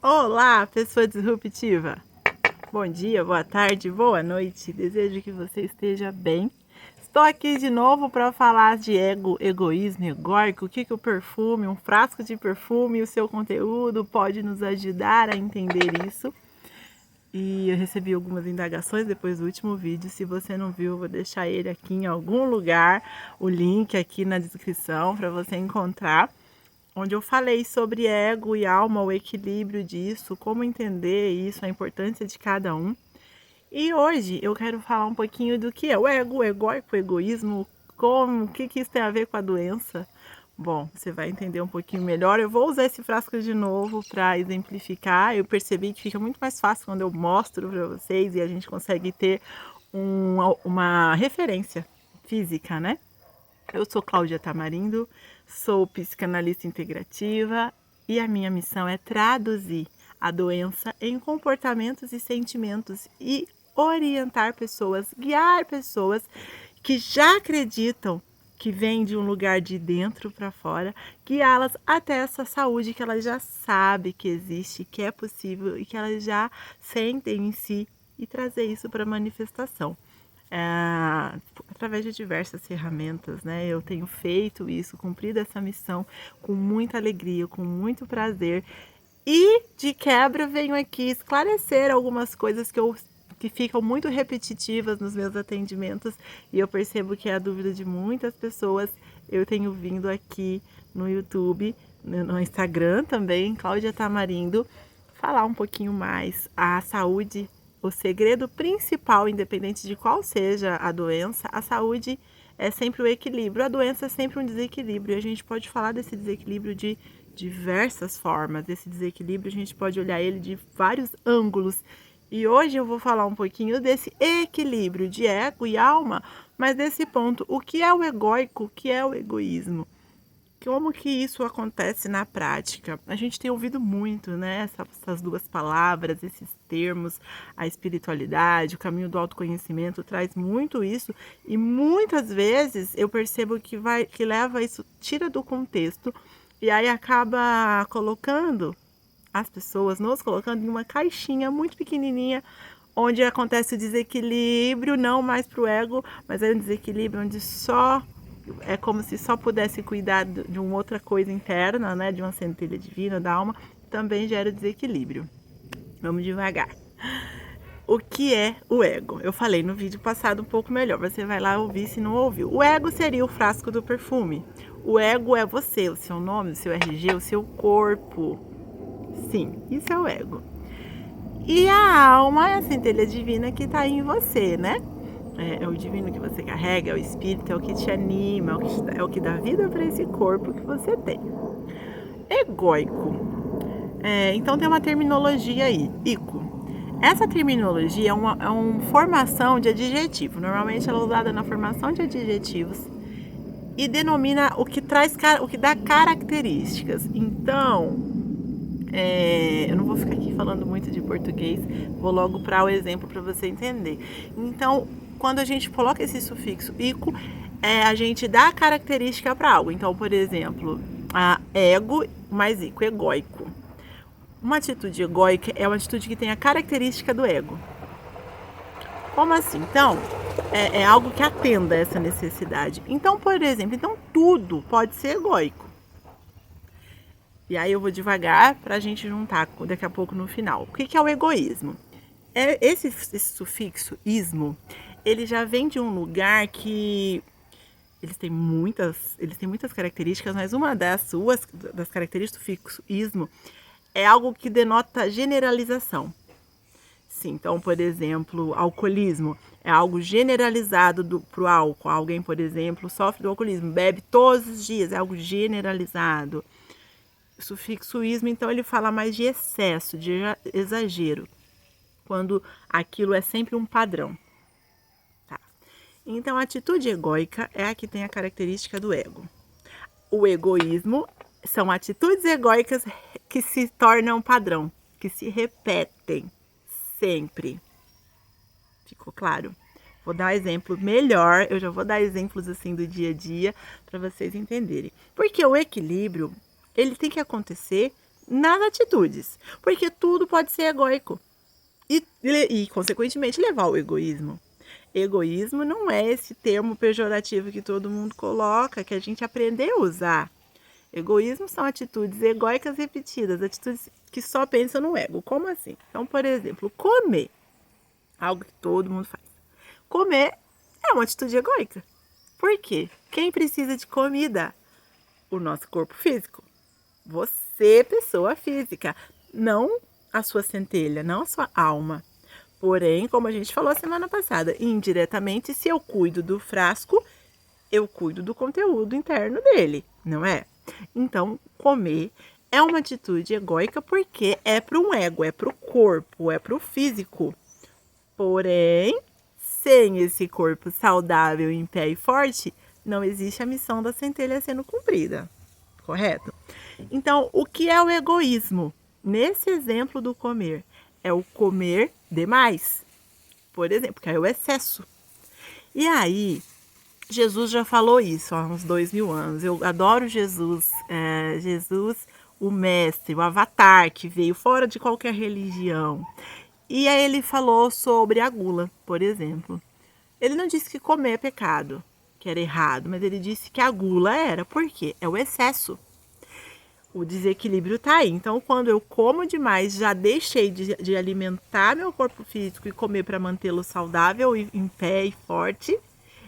Olá, pessoa disruptiva! Bom dia, boa tarde, boa noite. Desejo que você esteja bem. Estou aqui de novo para falar de egoísmo egóico, o que o perfume, um frasco de perfume e o seu conteúdo pode nos ajudar a entender isso. E eu recebi algumas indagações depois do último vídeo. Se você não viu, eu vou deixar ele aqui em algum lugar, o link aqui na descrição para você encontrar, onde eu falei sobre ego e alma, o equilíbrio disso, como entender isso, a importância de cada um. E hoje eu quero falar um pouquinho do que é o ego, o egóico, o egoísmo, o que isso tem a ver com a doença. Bom, você vai entender um pouquinho melhor. Eu vou usar esse frasco de novo para exemplificar. Eu percebi que fica muito mais fácil quando eu mostro para vocês e a gente consegue ter uma referência física, né? Eu sou Cláudia Tamarindo, sou psicanalista integrativa e a minha missão é traduzir a doença em comportamentos e sentimentos e orientar pessoas, guiar pessoas que já acreditam que vem de um lugar de dentro para fora, guiá-las até essa saúde que elas já sabem que existe, que é possível e que elas já sentem em si e trazer isso para manifestação. Através de diversas ferramentas, né? Eu tenho feito isso, cumprido essa missão com muita alegria, com muito prazer. E de quebra venho aqui esclarecer algumas coisas que ficam muito repetitivas nos meus atendimentos e eu percebo que é a dúvida de muitas pessoas. Eu tenho vindo aqui no YouTube, no Instagram também, Cláudia Tamarindo, falar um pouquinho mais a saúde. O segredo principal, independente de qual seja a doença, a saúde é sempre o equilíbrio. A doença é sempre um desequilíbrio. A gente pode falar desse desequilíbrio de diversas formas. Esse desequilíbrio a gente pode olhar ele de vários ângulos. E hoje eu vou falar um pouquinho desse equilíbrio de ego e alma, mas desse ponto, o que é o egóico, o que é o egoísmo? Como que isso acontece na prática? A gente tem ouvido muito, né? Essas duas palavras, esses termos, a espiritualidade, o caminho do autoconhecimento traz muito isso e muitas vezes eu percebo que leva isso, tira do contexto e aí acaba colocando as pessoas, nos colocando em uma caixinha muito pequenininha, onde acontece o desequilíbrio, não mais para o ego, mas é um desequilíbrio onde é como se só pudesse cuidar de uma outra coisa interna, né, de uma centelha divina da alma, também gera desequilíbrio. Vamos devagar. O que é o ego? Eu falei no vídeo passado um pouco melhor, você vai lá ouvir se não ouviu. O ego seria o frasco do perfume. O ego é você, o seu nome, o seu RG, o seu corpo. Sim, isso é o ego. E a alma é a centelha divina que está em você, né? É o divino que você carrega, é o espírito, é o que te anima, é o que dá vida para esse corpo que você tem. Egóico. Então tem uma terminologia aí, ico. Essa terminologia é uma formação de adjetivo. Normalmente ela é usada na formação de adjetivos e denomina o que dá características. Então, eu não vou ficar aqui falando muito de português, vou logo para o exemplo para você entender. Então, quando a gente coloca esse sufixo ico, a gente dá a característica para algo. Então, por exemplo, ego mais ico, egóico. Uma atitude egóica é uma atitude que tem a característica do ego. Como assim? Então, é algo que atenda essa necessidade. Então, por exemplo, tudo pode ser egóico. E aí eu vou devagar para a gente juntar daqui a pouco no final. O que é o egoísmo? Esse sufixo ismo, ele já vem de um lugar que eles têm muitas características, mas uma das características do sufixo ismo é algo que denota generalização. Sim, então, por exemplo, alcoolismo é algo generalizado para o álcool. Alguém, por exemplo, sofre do alcoolismo, bebe todos os dias, é algo generalizado. O sufixo ismo, então, ele fala mais de excesso, de exagero, quando aquilo é sempre um padrão. Tá. Então, a atitude egóica é a que tem a característica do ego. O egoísmo são atitudes egóicas que se tornam padrão, que se repetem sempre. Ficou claro? Vou dar um exemplo melhor, eu já vou dar exemplos assim do dia a dia para vocês entenderem. Porque o equilíbrio, ele tem que acontecer nas atitudes, porque tudo pode ser egóico e consequentemente, levar ao egoísmo. Egoísmo não é esse termo pejorativo que todo mundo coloca, que a gente aprendeu a usar. Egoísmo são atitudes egóicas repetidas, atitudes que só pensam no ego. Como assim? Então, por exemplo, comer, algo que todo mundo faz. Comer é uma atitude egóica. Por quê? Quem precisa de comida? O nosso corpo físico. Você, pessoa física, não a sua centelha, não a sua alma. Porém, como a gente falou semana passada, indiretamente, se eu cuido do frasco, eu cuido do conteúdo interno dele, não é? Então, comer é uma atitude egóica porque é para um ego, é para o corpo, é para o físico. Porém, sem esse corpo saudável, em pé e forte, não existe a missão da centelha sendo cumprida, correto? Então, o que é o egoísmo? Nesse exemplo do comer, é o comer demais, por exemplo, que é o excesso. E aí, Jesus já falou isso há uns 2000 anos. Eu adoro Jesus, Jesus, o mestre, o avatar que veio fora de qualquer religião. E aí ele falou sobre a gula, por exemplo. Ele não disse que comer é pecado, que era errado, mas ele disse que a gula era. Por quê? É o excesso. O desequilíbrio tá aí. Então, quando eu como demais, já deixei de alimentar meu corpo físico e comer para mantê-lo saudável, e em pé e forte,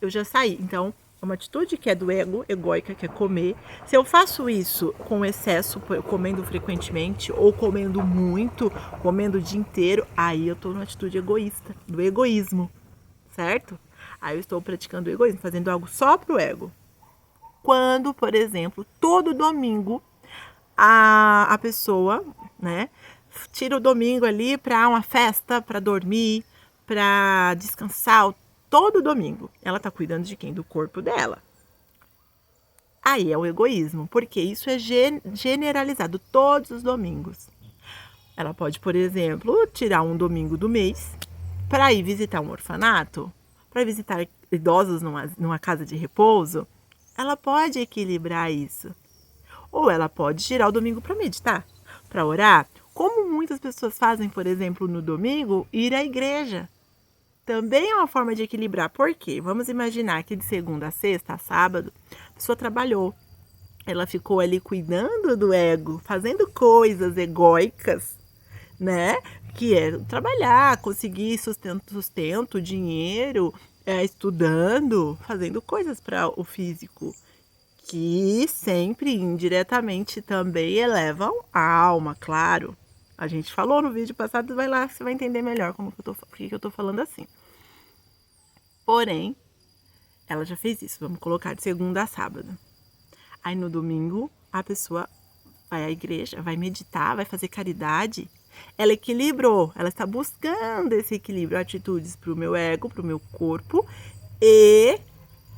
eu já saí. Então, é uma atitude que é do ego, egóica, que é comer. Se eu faço isso com excesso, comendo frequentemente, ou comendo muito, comendo o dia inteiro, aí eu estou numa atitude egoísta, do egoísmo, certo? Aí eu estou praticando o egoísmo, fazendo algo só pro ego. Quando, por exemplo, todo domingo a pessoa, né, tira o domingo ali para uma festa, para dormir, para descansar todo domingo. Ela está cuidando de quem? Do corpo dela. Aí é o egoísmo, porque isso é generalizado todos os domingos. Ela pode, por exemplo, tirar um domingo do mês para ir visitar um orfanato, para visitar idosos numa casa de repouso. Ela pode equilibrar isso. Ou ela pode tirar o domingo para meditar, para orar, como muitas pessoas fazem, por exemplo, no domingo, ir à igreja. Também é uma forma de equilibrar. Por quê? Vamos imaginar que de segunda a sexta, a sábado, a pessoa trabalhou. Ela ficou ali cuidando do ego, fazendo coisas egóicas, né? Que é trabalhar, conseguir sustento, dinheiro, estudando, fazendo coisas para o físico, que sempre indiretamente também elevam a alma, claro. A gente falou no vídeo passado, vai lá que você vai entender melhor por que eu tô falando assim. Porém, ela já fez isso, vamos colocar de segunda a sábado. Aí no domingo, a pessoa vai à igreja, vai meditar, vai fazer caridade. Ela equilibrou, ela está buscando esse equilíbrio, atitudes para o meu ego, para o meu corpo e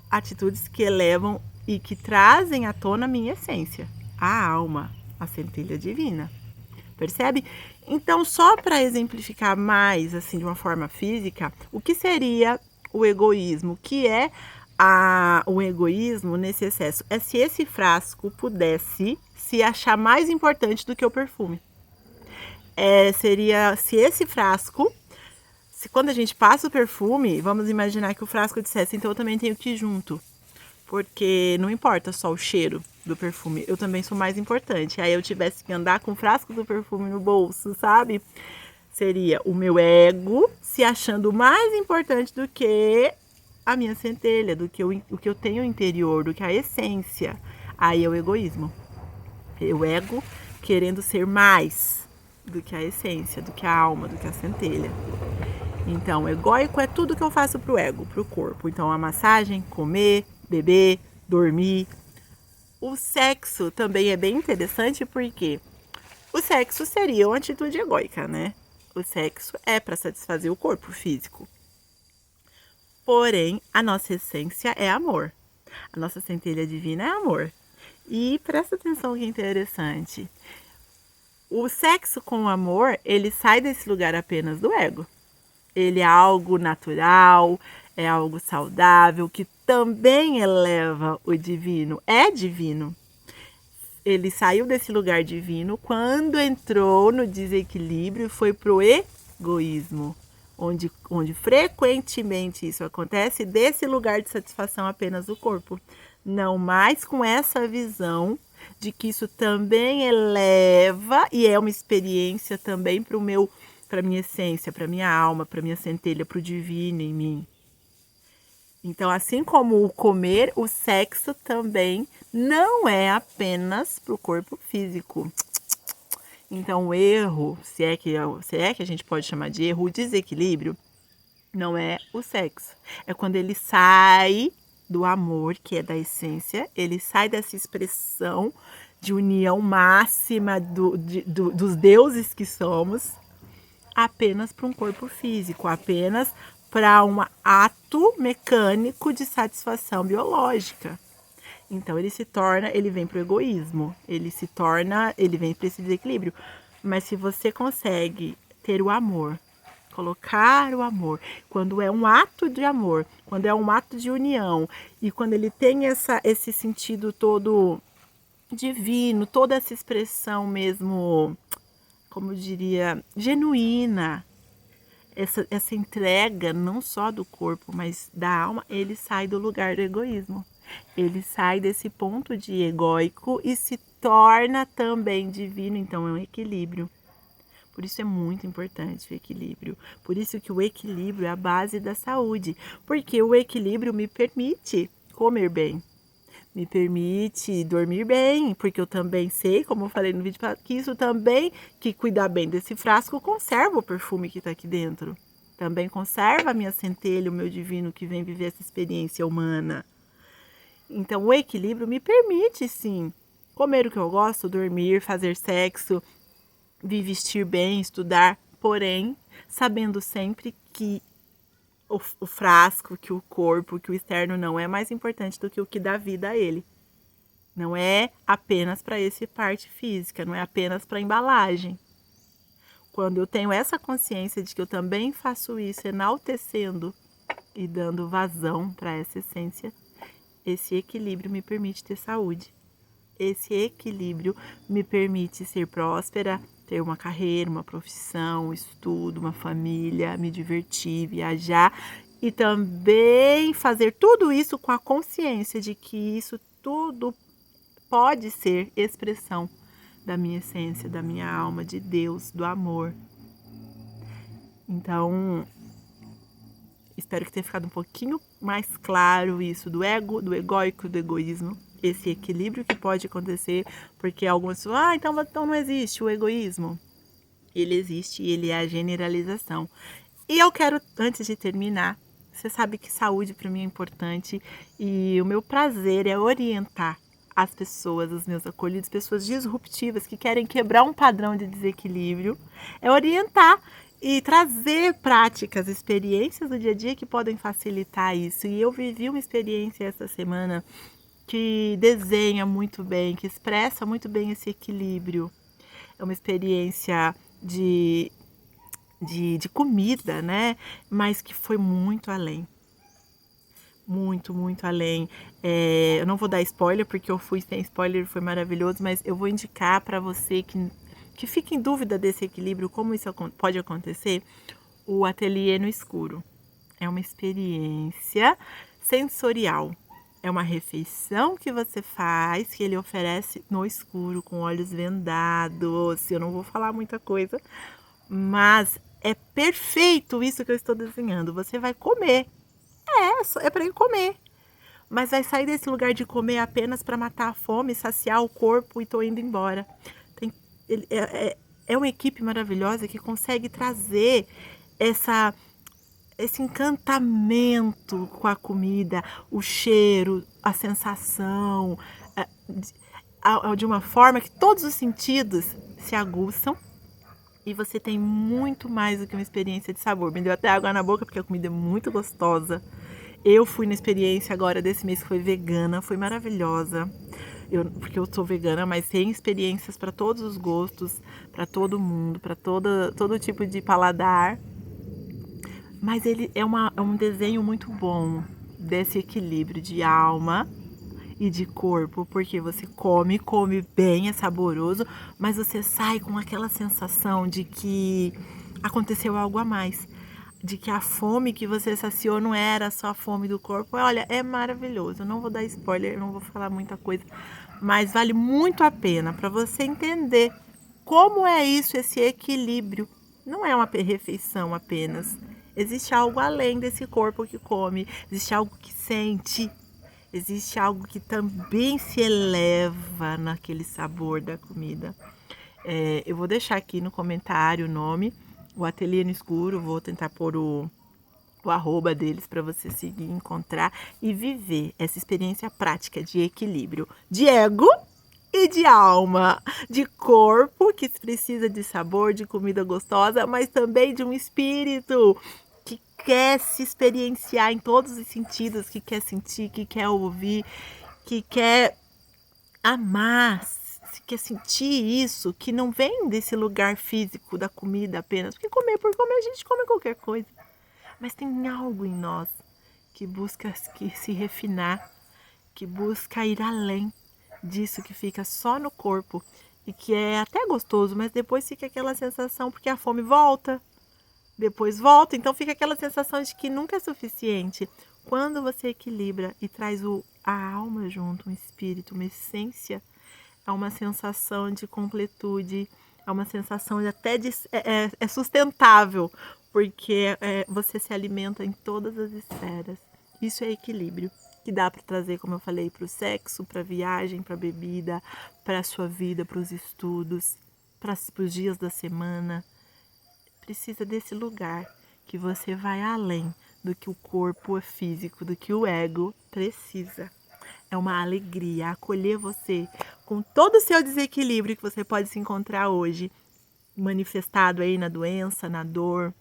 atitudes que elevam e que trazem à tona a minha essência, a alma, a centelha divina. Percebe? Então, só para exemplificar mais, assim, de uma forma física, o que seria o egoísmo? O que é o egoísmo nesse excesso? É se esse frasco pudesse se achar mais importante do que o perfume. Seria se esse frasco, quando a gente passa o perfume, vamos imaginar que o frasco dissesse, então eu também tenho que ir junto. Porque não importa só o cheiro do perfume, eu também sou mais importante. Aí eu tivesse que andar com o frasco do perfume no bolso, sabe? Seria o meu ego se achando mais importante do que a minha centelha, do que o que eu tenho interior, do que a essência. Aí é o egoísmo. O ego querendo ser mais do que a essência, do que a alma, do que a centelha. Então, egóico é tudo que eu faço pro ego, pro corpo. Então, a massagem, comer, beber, dormir. O sexo também é bem interessante porque o sexo seria uma atitude egóica, né? O sexo é para satisfazer o corpo físico. Porém, a nossa essência é amor. A nossa centelha divina é amor. E presta atenção que interessante. O sexo com amor, ele sai desse lugar apenas do ego. Ele é algo natural, é algo saudável, que também eleva o divino. É divino. Ele saiu desse lugar divino, quando entrou no desequilíbrio, foi pro egoísmo, onde frequentemente isso acontece, desse lugar de satisfação apenas do corpo. Não mais com essa visão de que isso também eleva e é uma experiência também para minha essência, para minha alma, para minha centelha, para o divino em mim. Então, assim como o comer, o sexo também não é apenas para o corpo físico. Então, o erro, se é que a gente pode chamar de erro, o desequilíbrio, não é o sexo. É quando ele sai do amor, que é da essência, ele sai dessa expressão de união máxima dos deuses que somos, apenas para um corpo físico, apenas para um ato mecânico de satisfação biológica. Então ele vem para o egoísmo, ele vem para esse desequilíbrio. Mas se você consegue ter o amor, colocar o amor, quando é um ato de amor, quando é um ato de união, e quando ele tem esse sentido todo divino, toda essa expressão mesmo, como eu diria, genuína, essa entrega não só do corpo, mas da alma, ele sai do lugar do egoísmo. Ele sai desse ponto de egóico e se torna também divino, então é um equilíbrio. Por isso é muito importante o equilíbrio. Por isso que o equilíbrio é a base da saúde, porque o equilíbrio me permite comer bem, me permite dormir bem, porque eu também sei, como eu falei no vídeo, que isso também, que cuidar bem desse frasco, conserva o perfume que está aqui dentro. Também conserva a minha centelha, o meu divino que vem viver essa experiência humana. Então, o equilíbrio me permite, sim, comer o que eu gosto, dormir, fazer sexo, me vestir bem, estudar, porém, sabendo sempre que o frasco, que o corpo, que o externo não é mais importante do que o que dá vida a ele. Não é apenas para essa parte física, não é apenas para a embalagem. Quando eu tenho essa consciência de que eu também faço isso, enaltecendo e dando vazão para essa essência, esse equilíbrio me permite ter saúde. Esse equilíbrio me permite ser próspera, ter uma carreira, uma profissão, um estudo, uma família, me divertir, viajar e também fazer tudo isso com a consciência de que isso tudo pode ser expressão da minha essência, da minha alma, de Deus, do amor. Então, espero que tenha ficado um pouquinho mais claro isso do ego, do egóico, do egoísmo. Esse equilíbrio que pode acontecer, porque algumas pessoas, então não existe o egoísmo. Ele existe e ele é a generalização. E eu quero, antes de terminar, você sabe que saúde para mim é importante e o meu prazer é orientar as pessoas, os meus acolhidos, pessoas disruptivas que querem quebrar um padrão de desequilíbrio, é orientar e trazer práticas, experiências do dia a dia que podem facilitar isso. E eu vivi uma experiência essa semana que desenha muito bem, que expressa muito bem esse equilíbrio. É uma experiência de comida, né? Mas que foi muito além. Muito, muito além. Eu não vou dar spoiler, porque eu fui sem spoiler, foi maravilhoso, mas eu vou indicar para você que fica em dúvida desse equilíbrio, como isso pode acontecer, o Ateliê no Escuro. É uma experiência sensorial. É uma refeição que você faz, que ele oferece no escuro, com olhos vendados. Eu não vou falar muita coisa, mas é perfeito isso que eu estou desenhando. Você vai comer. É para ir comer. Mas vai sair desse lugar de comer apenas para matar a fome, saciar o corpo e tô indo embora. É uma equipe maravilhosa que consegue trazer esse encantamento com a comida, o cheiro, a sensação, de uma forma que todos os sentidos se aguçam e você tem muito mais do que uma experiência de sabor. Me deu até água na boca porque a comida é muito gostosa. Eu fui na experiência agora desse mês que foi vegana, foi maravilhosa. Porque eu sou vegana, mas tem experiências para todos os gostos, para todo mundo, para todo tipo de paladar. Mas ele é um desenho muito bom desse equilíbrio de alma e de corpo, porque você come bem, é saboroso, mas você sai com aquela sensação de que aconteceu algo a mais, de que a fome que você saciou não era só a fome do corpo. Olha, é maravilhoso. Eu não vou dar spoiler, não vou falar muita coisa, mas vale muito a pena para você entender como é isso, esse equilíbrio. Não é uma refeição apenas. Existe algo além desse corpo que come, existe algo que sente, existe algo que também se eleva naquele sabor da comida. Eu vou deixar aqui no comentário o nome, o Ateliê no Escuro, vou tentar pôr o arroba deles para você seguir, encontrar e viver essa experiência prática de equilíbrio de ego e de alma, de corpo que precisa de sabor, de comida gostosa, mas também de um espírito que quer se experienciar em todos os sentidos, que quer sentir, que quer ouvir, que quer amar, se quer sentir isso, que não vem desse lugar físico da comida apenas, porque comer por comer a gente come qualquer coisa, mas tem algo em nós que busca se refinar, que busca ir além disso que fica só no corpo e que é até gostoso, mas depois fica aquela sensação, porque a fome volta, depois volta, então fica aquela sensação de que nunca é suficiente. Quando você equilibra e traz a alma junto, um espírito, uma essência, é uma sensação de completude, é uma sensação até de é sustentável, porque você se alimenta em todas as esferas. Isso é equilíbrio, que dá para trazer, como eu falei, para o sexo, para a viagem, para a bebida, para a sua vida, para os estudos, para os dias da semana. Precisa desse lugar que você vai além do que o corpo físico, do que o ego precisa. É uma alegria acolher você com todo o seu desequilíbrio que você pode se encontrar hoje, manifestado aí na doença, na dor.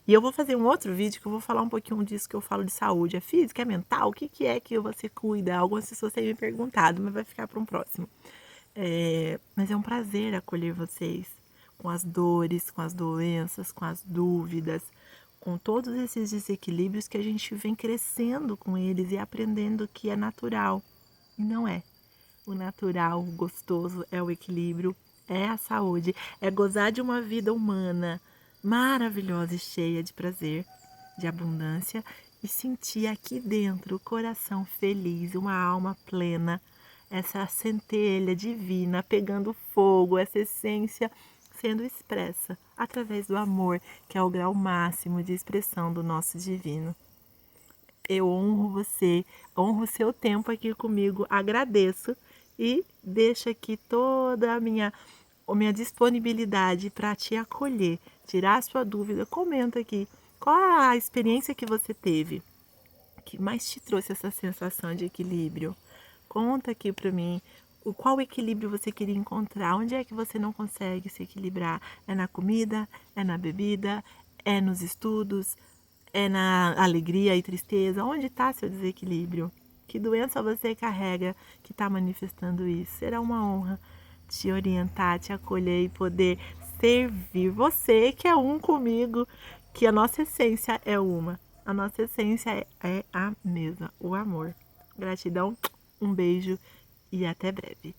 E eu vou fazer um outro vídeo que eu vou falar um pouquinho disso que eu falo de saúde. É física, é mental? O que é que você cuida? Algumas pessoas têm me perguntado, mas vai ficar para um próximo. Mas é um prazer acolher vocês com as dores, com as doenças, com as dúvidas, com todos esses desequilíbrios que a gente vem crescendo com eles e aprendendo que é natural. E não é. O natural, o gostoso é o equilíbrio, é a saúde, é gozar de uma vida humana maravilhosa e cheia de prazer, de abundância e sentir aqui dentro o coração feliz, uma alma plena, essa centelha divina pegando fogo, essa essência sendo expressa através do amor, que é o grau máximo de expressão do nosso divino. Eu honro você, honro o seu tempo aqui comigo, agradeço e deixo aqui toda a minha disponibilidade para te acolher, tirar a sua dúvida. Comenta aqui qual a experiência que você teve que mais te trouxe essa sensação de equilíbrio. Conta aqui para mim qual equilíbrio você queria encontrar, onde é que você não consegue se equilibrar. É na comida, é na bebida, é nos estudos, é na alegria e tristeza. Onde está seu desequilíbrio? Que doença você carrega que está manifestando isso? Será uma honra te orientar, te acolher e poder servir você que é um comigo, que a nossa essência é uma. A nossa essência é a mesma, o amor. Gratidão, um beijo e até breve.